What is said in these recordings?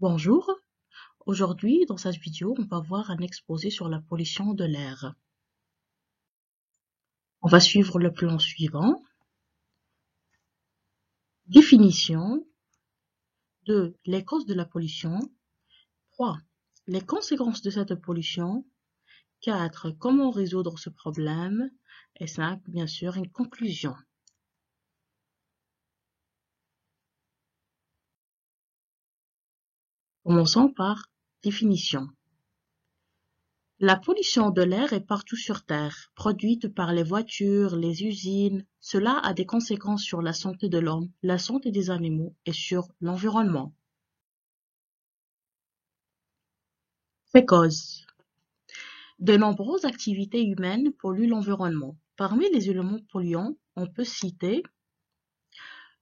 Bonjour, aujourd'hui dans cette vidéo on va voir un exposé sur la pollution de l'air. On va suivre le plan suivant. Définition. 2. Les causes de la pollution. 3. Les conséquences de cette pollution. 4. Comment résoudre ce problème. Et 5. Bien sûr, une conclusion. Commençons par définition. La pollution de l'air est partout sur Terre, produite par les voitures, les usines. Cela a des conséquences sur la santé de l'homme, la santé des animaux et sur l'environnement. Ces causes. De nombreuses activités humaines polluent l'environnement. Parmi les éléments polluants, on peut citer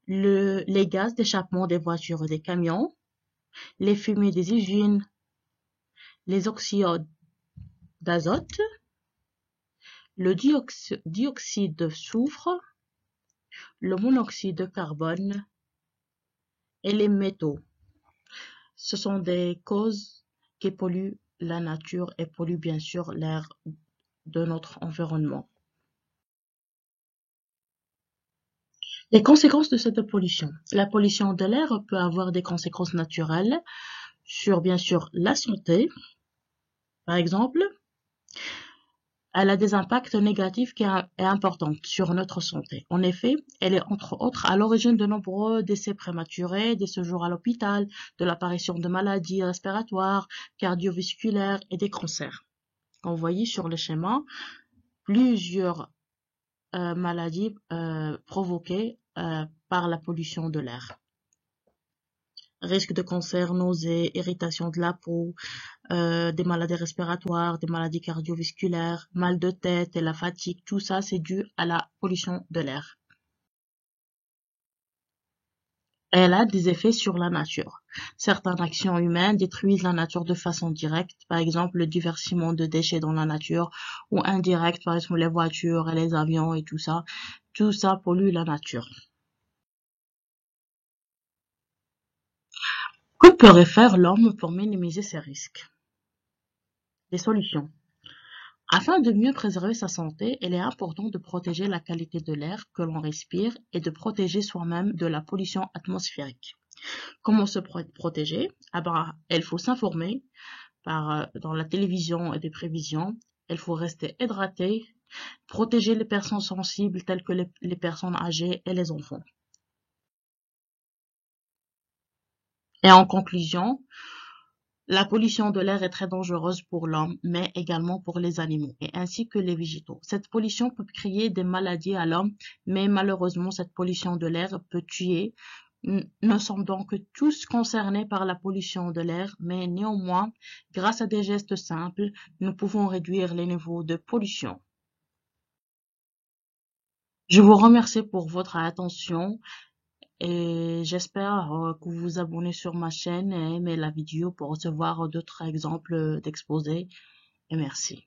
les gaz d'échappement des voitures et des camions, les fumées des usines, les oxydes d'azote, le dioxyde de soufre, le monoxyde de carbone et les métaux. Ce sont des causes qui polluent la nature et polluent bien sûr l'air de notre environnement. Les conséquences de cette pollution. La pollution de l'air peut avoir des conséquences naturelles sur bien sûr la santé. Par exemple, elle a des impacts négatifs qui sont importants sur notre santé. En effet, elle est entre autres à l'origine de nombreux décès prématurés, des séjours à l'hôpital, de l'apparition de maladies respiratoires, cardiovasculaires et des cancers. Comme vous voyez sur le schéma, plusieurs maladies provoquées par la pollution de l'air. Risque de cancer, nausées, irritation de la peau, des maladies respiratoires, des maladies cardiovasculaires, mal de tête et la fatigue, tout ça c'est dû à la pollution de l'air. Elle a des effets sur la nature. Certaines actions humaines détruisent la nature de façon directe, par exemple le déversement de déchets dans la nature, ou indirect, par exemple les voitures et les avions et tout ça. Tout ça pollue la nature. Que pourrait faire l'homme pour minimiser ces risques? Des solutions. Afin de mieux préserver sa santé, il est important de protéger la qualité de l'air que l'on respire et de protéger soi-même de la pollution atmosphérique. Comment se protéger? Il faut s'informer dans la télévision et des prévisions. Il faut rester hydraté, protéger les personnes sensibles telles que les personnes âgées et les enfants. Et en conclusion, la pollution de l'air est très dangereuse pour l'homme, mais également pour les animaux, et ainsi que les végétaux. Cette pollution peut créer des maladies à l'homme, mais malheureusement, cette pollution de l'air peut tuer. Nous sommes donc tous concernés par la pollution de l'air, mais néanmoins, grâce à des gestes simples, nous pouvons réduire les niveaux de pollution. Je vous remercie pour votre attention. Et j'espère que vous vous abonnez sur ma chaîne et aimez la vidéo pour recevoir d'autres exemples d'exposés. Et merci.